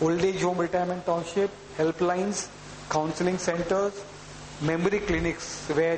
old age home, retirement township, helplines, counseling centers, memory clinics where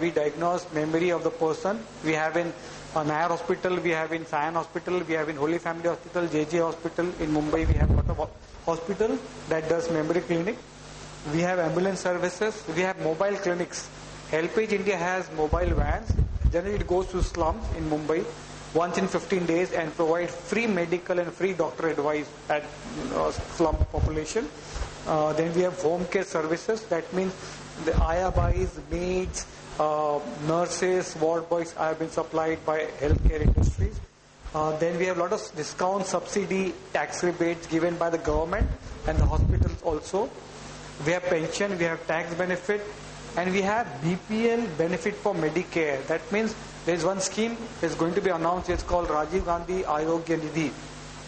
we diagnose memory of the person. We have in Nair Hospital, we have in Sion Hospital, we have in Holy Family Hospital, JJ Hospital. In Mumbai, we have a lot of hospital that does memory clinic. We have ambulance services. We have mobile clinics. HelpAge India has mobile vans. Generally, it goes to slums in Mumbai once in 15 days and provide free medical and free doctor advice at slum population. Then we have home care services. That means the ayabais, maids, nurses, ward boys have been supplied by healthcare industries. Then we have a lot of discount, subsidy, tax rebates given by the government and the hospitals also. We have pension, we have tax benefit, and we have BPL benefit for Medicare. That means there is one scheme is going to be announced. It's called Rajiv Gandhi Ayogya Nidhi,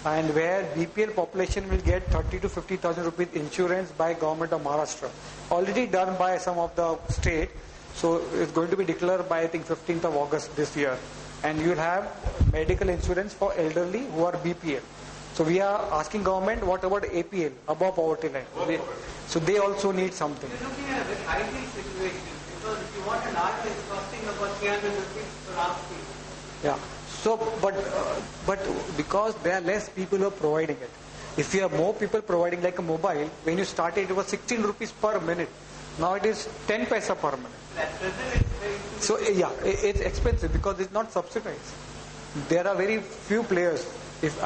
and where BPL population will get 30 to 50,000 rupees insurance by government of Maharashtra. Already done by some of the state, so it's going to be declared by I think 15th of August this year. And you will have medical insurance for elderly who are BPL. So we are asking government, what about APL, above poverty line? So they also need something. You're looking at a very ideal situation, because if you want an art, it's costing about 300 rupees per hour. Yeah. So, but because there are less people who are providing it. If you have more people providing, like a mobile, when you started it was 16 rupees per minute. Now it is 10 paisa per minute. So yeah, it's expensive because it's not subsidized. There are very few players. If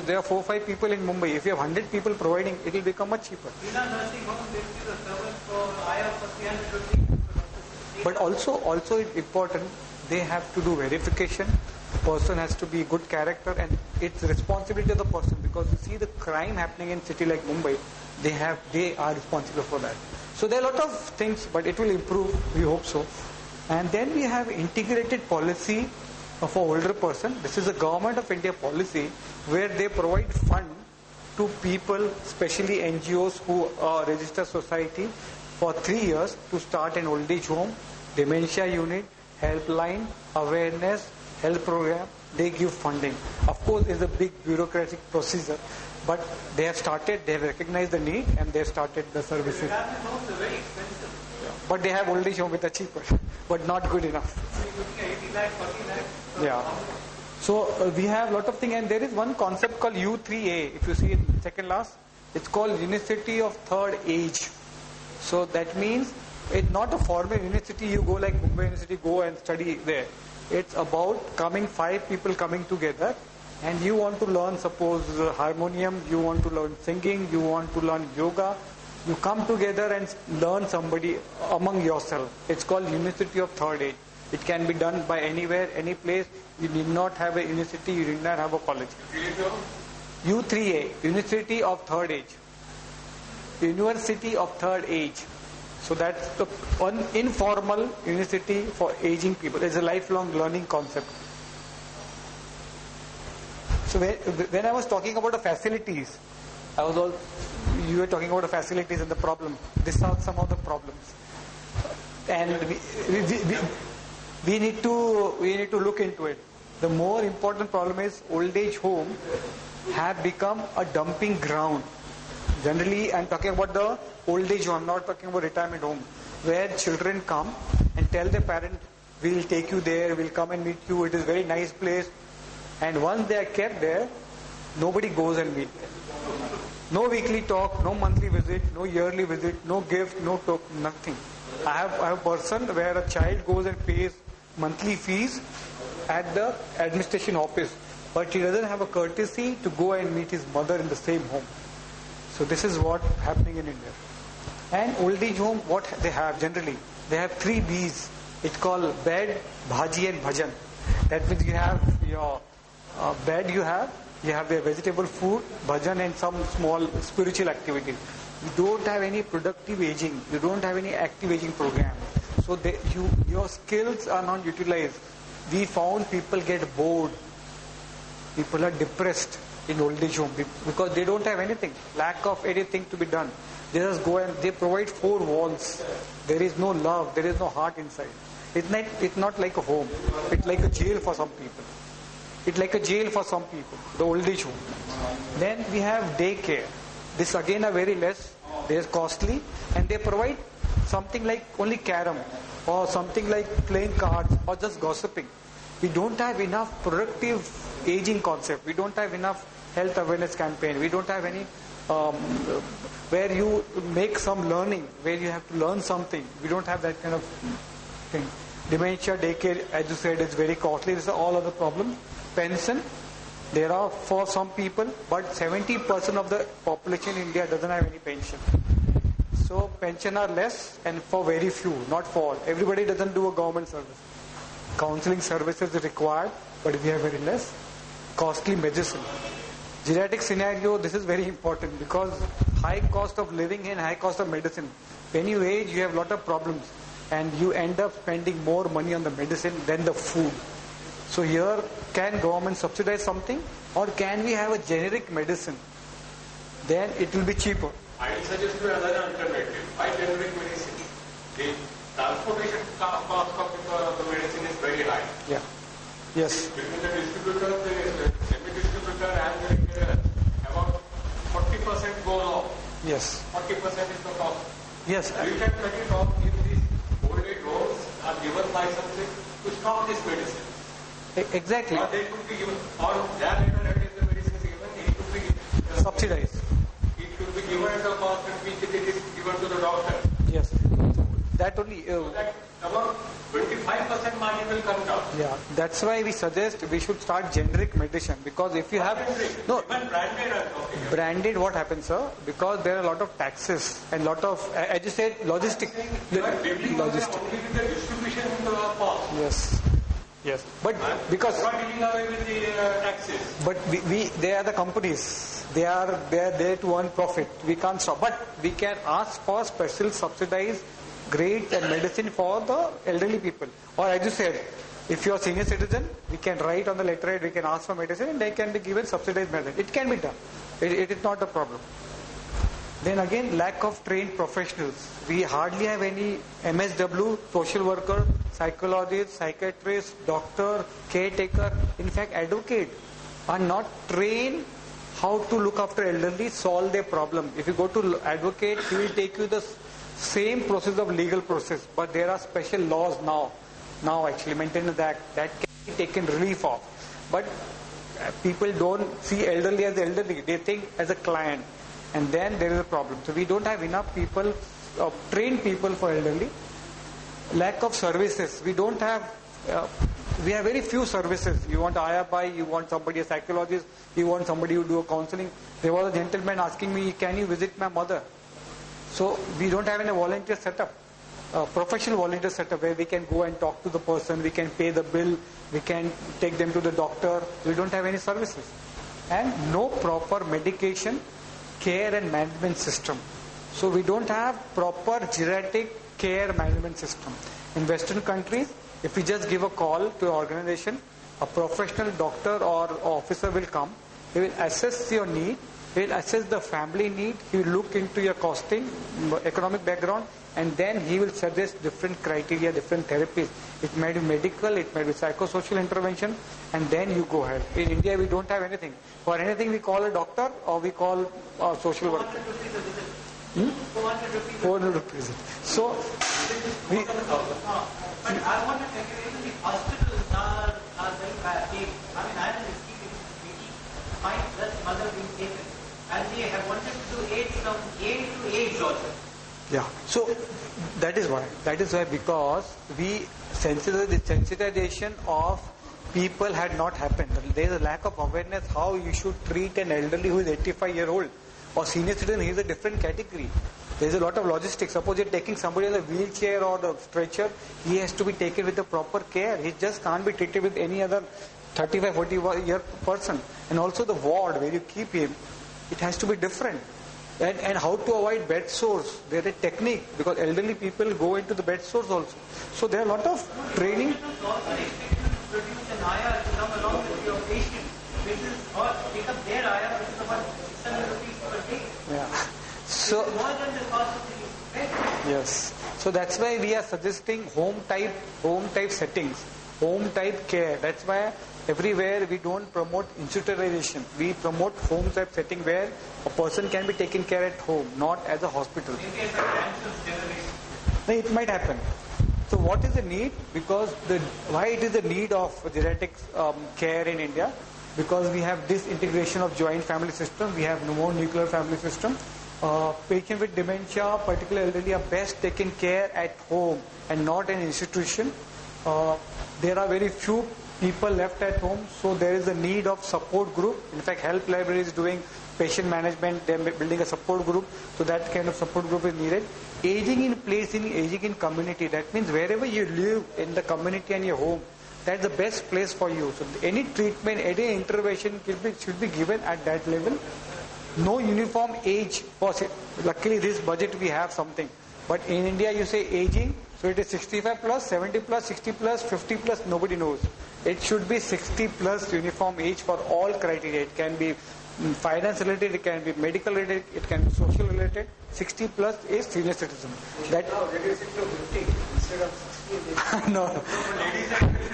there are 4 or 5 people in Mumbai, if you have 100 people providing, it will become much cheaper. But also it's important, they have to do verification. The person has to be good character, and it's responsibility of the person, because you see the crime happening in city like Mumbai, they are responsible for that. So there are a lot of things, but it will improve, we hope so. And then we have integrated policy for older person. This is a government of India policy where they provide fund to people, especially NGOs who register society for 3 years to start an old age home, dementia unit, helpline, awareness, health program. They give funding. Of course, it's a big bureaucratic procedure, but they have started, they have recognized the need, and they have started the services. Homes are very expensive. But they have old age home which are cheaper, but not good enough. 80 lakh, 40 lakh. Yeah. So we have a lot of things, and there is one concept called U3A. If you see it second last, it's called University of Third Age. So that means it's not a formal university. You go like Mumbai University, go and study there. It's about 5 people coming together, and you want to learn, suppose harmonium, you want to learn singing, you want to learn yoga. You come together and learn somebody among yourself. It's called University of Third Age. It can be done by anywhere, any place. You need not have a university, you need not have a college. U3A, University of Third Age. University of Third Age. So that's the informal university for aging people. It's a lifelong learning concept. So when I was talking about the facilities, you were talking about the facilities and the problem. These are some of the problems. And we need to look into it. The more important problem is old age home have become a dumping ground. Generally, I'm talking about the old age home, I'm not talking about retirement home, where children come and tell their parent, we'll take you there, we'll come and meet you, it is a very nice place. And once they are kept there, nobody goes and meet them. No weekly talk, no monthly visit, no yearly visit, no gift, no talk, nothing. I have a person where a child goes and pays monthly fees at the administration office, but he doesn't have a courtesy to go and meet his mother in the same home. So this is what happening in India. And old age home, what they have generally, they have 3 B's. It's called bed, bhaji and bhajan. That means you have your bed, you have your vegetable food, bhajan, and some small spiritual activities. You don't have any productive aging. You don't have any active aging program. So your skills are not utilized. We found people get bored. People are depressed in old age home because they don't have anything. Lack of anything to be done. They just go and they provide 4 walls. There is no love. There is no heart inside. It's not like a home. It's like a jail for some people. It's like a jail for some people, the old age home. Then we have daycare. This again are very less. They are costly, and they provide something like only carom or something like playing cards or just gossiping. We don't have enough productive aging concept. We don't have enough health awareness campaign. We don't have any where you make some learning, where you have to learn something. We don't have that kind of thing. Dementia, daycare, as you said, is very costly. These are all other problems. Pension, there are for some people, but 70% of the population in India doesn't have any pension. So pension are less, and for very few, not for all. Everybody doesn't do a government service. Counseling services is required, but we have very less. Costly medicine. Geriatric scenario, this is very important because high cost of living and high cost of medicine. When you age, you have a lot of problems, and you end up spending more money on the medicine than the food. So here, can government subsidize something, or can we have a generic medicine? Then it will be cheaper. I will suggest you another alternative. Why generic medicine? The transportation cost of the medicine is very high. Yeah. Yes. Between the distributor, the semi-distributor and the retailer, about 40% goes off. Yes. 40% is the cost. Yes. We can cut it off if these old age homes are given licenses to stock this medicine. Exactly. Or they could be given, or their later if the medicine is given, it could be Subsidized. It should be given at a cost at which it is given to the doctor. Yes. That only. So that about 25% margin will come down. Yeah. That's why we suggest we should start generic medicine, because if you have no Even branded are talking. branded, what happens, sir? Because there are a lot of taxes and lot of, as you said, logistic. You are dealing Logistic. only with the distribution in the cost. Yes. Yes. But because. You are dealing away with the taxes. But we they are the companies. They are there to earn profit. We can't stop. But we can ask for special subsidized grades and medicine for the elderly people. Or as you said, if you are senior citizen, we can write on the letterhead, we can ask for medicine, and they can be given subsidized medicine. It can be done. It is not a problem. Then again, lack of trained professionals. We hardly have any MSW, social worker, psychologist, psychiatrist, doctor, caretaker, in fact advocate are not trained how to look after elderly, solve their problem. If you go to advocate, he will take you the same process of legal process, but there are special laws now actually Maintenance Act that can be taken relief of. But people don't see elderly as elderly, they think as a client, and then there is a problem. So we don't have enough people, trained people for elderly. Lack of services. We don't have, we have very few services. You want IABI, you want somebody, a psychologist, you want somebody who do a counseling. There was a gentleman asking me, can you visit my mother? So we don't have any volunteer setup, professional volunteer setup where we can go and talk to the person, we can pay the bill, we can take them to the doctor. We don't have any services. And no proper medication, care and management system. So we don't have proper geriatric care management system. In Western countries, if we just give a call to an organization, a professional doctor or officer will come, he will assess your need, he will assess the family need, he will look into your costing, economic background, and then he will suggest different criteria, different therapies. It may be medical, it may be psychosocial intervention, and then you go ahead. In India, we don't have anything. For anything, we call a doctor or we call a social worker. 400 rupees. 400 rupees. So, we, But I want to tell you, even the hospitals are very bad. I mean, I am receiving my mother being taken, and they have wanted to do age from age to age also. yeah. So, that is why. That is why, because the sensitization of people had not happened. There is a lack of awareness how you should treat an elderly who is 85-year-old or senior citizen. He is a different category. There is a lot of logistics. Suppose you are taking somebody in a wheelchair or the stretcher, he has to be taken with the proper care. He just can't be treated with any other 35, 40-year person. And also the ward where you keep him, it has to be different. And how to avoid bed sores. There is a technique, because elderly people go into the bed sores also. So there are a lot of training. Hospitals also expect you to produce an IR to come along with your patient, which is, or pick up their IR, which is about 600 rupees per day. Yeah. So More than the cost of the bed. yes. So that's why we are suggesting home type settings, home type care. That's why everywhere we don't promote institutionalization. We promote home type setting where a person can be taken care at home, not as a hospital. India is a cancer generation. No, it might happen. So what is the need? Because why it is the need of geriatric care in India? Because we have disintegration of joint family system. We have no more nuclear family system. Patients with dementia, particularly elderly, are best taken care at home and not in institution. There are very few people left at home, so there is a need of support group. In fact, Health Library is doing patient management. They are building a support group, so that kind of support group is needed. Aging in place, aging in community. That means wherever you live in the community and your home, that's the best place for you. So any treatment, any intervention should be given at that level. No uniform age. Luckily, this budget we have something. But in India, you say aging, so it is 65 plus, 70 plus, 60 plus, 50 plus, nobody knows. It should be 60 plus uniform age for all criteria. It can be finance related, it can be medical related, it can be social related. 60 plus is senior citizen. That Now reduce it to 50 instead of 60. no,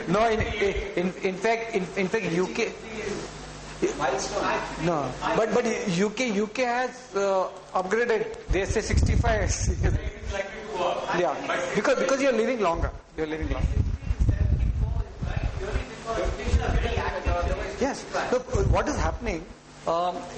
no. In fact, UK. Milestone. No, but UK has upgraded. They say 65. It's likely to go up. Yeah, because you're living longer. You're living longer. 74 is right purely because people are very active. Yes. Look, what is happening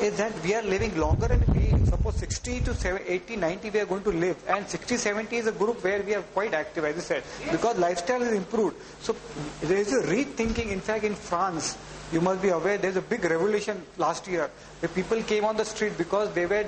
is that we are living longer, and we suppose 60 to 80, 90 we are going to live, and 60, 70 is a group where we are quite active, as you said, because lifestyle is improved. So there is a rethinking. In fact, in France, you must be aware, there's a big revolution last year where people came on the street because they were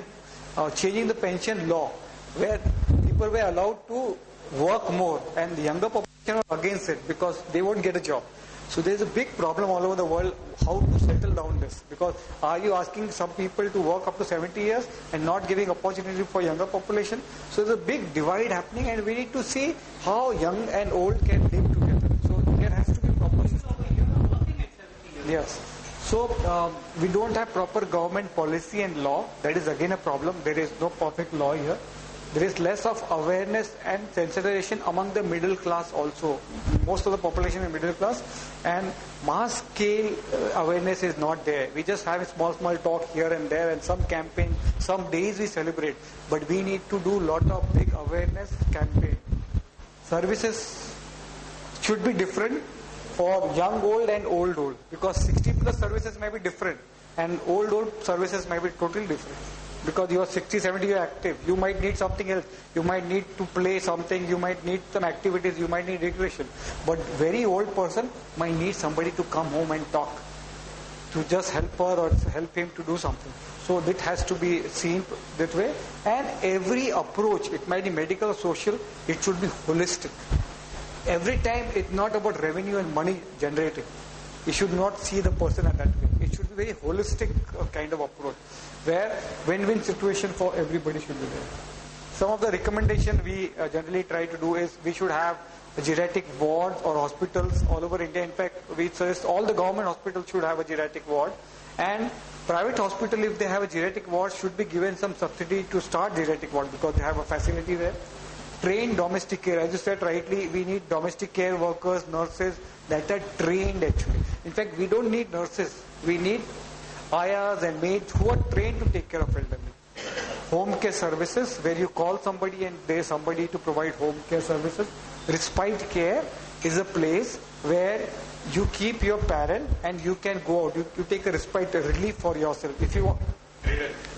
changing the pension law, where people were allowed to work more, and the younger population were against it because they won't get a job. So there's a big problem all over the world how to settle down this, because are you asking some people to work up to 70 years and not giving opportunity for younger population? So there's a big divide happening, and we need to see how young and old can live together. So there has to be proper system. Yes. So we don't have proper government policy and law. That is again a problem. There is no perfect law here. There is less of awareness and sensitization among the middle class also. Most of the population is middle class, and mass scale awareness is not there. We just have a small talk here and there, and some campaign, some days we celebrate. But we need to do lot of big awareness campaign. Services should be different for young old and old, because 60 plus services may be different, and old services may be totally different. Because you are 60, 70, you are active. You might need something else. You might need to play something. You might need some activities. You might need recreation. But very old person might need somebody to come home and talk, to just help her or help him to do something. So that has to be seen that way. And every approach, it might be medical or social, it should be holistic. Every time it's not about revenue and money generating. You should not see the person at that way. It should be very holistic kind of approach, where win-win situation for everybody should be there. Some of the recommendation we generally try to do is we should have geriatric wards or hospitals all over India. In fact, we suggest all the government hospitals should have a geriatric ward, and private hospital, if they have a geriatric ward, should be given some subsidy to start geriatric ward because they have a facility there. Trained domestic care, as you said rightly, we need domestic care workers, nurses that are trained actually. In fact, we don't need nurses. We need ayahs and maids who are trained to take care of elderly. Home care services, where you call somebody and there is somebody to provide home care services. Respite care is a place where you keep your parent and you can go out. You take a respite, a relief for yourself. If you want.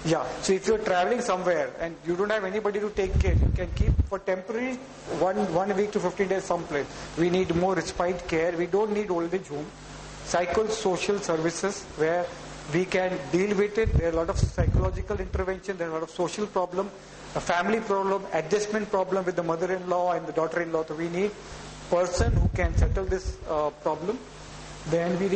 Yeah. So if you're traveling somewhere and you don't have anybody to take care, you can keep for temporary 1 week to 15 days someplace. We need more respite care. We don't need old age home. Psychosocial services where we can deal with it. There are a lot of psychological intervention. There are a lot of social problem, a family problem, adjustment problem with the mother-in-law and the daughter-in-law. So we need person who can settle this problem. Then we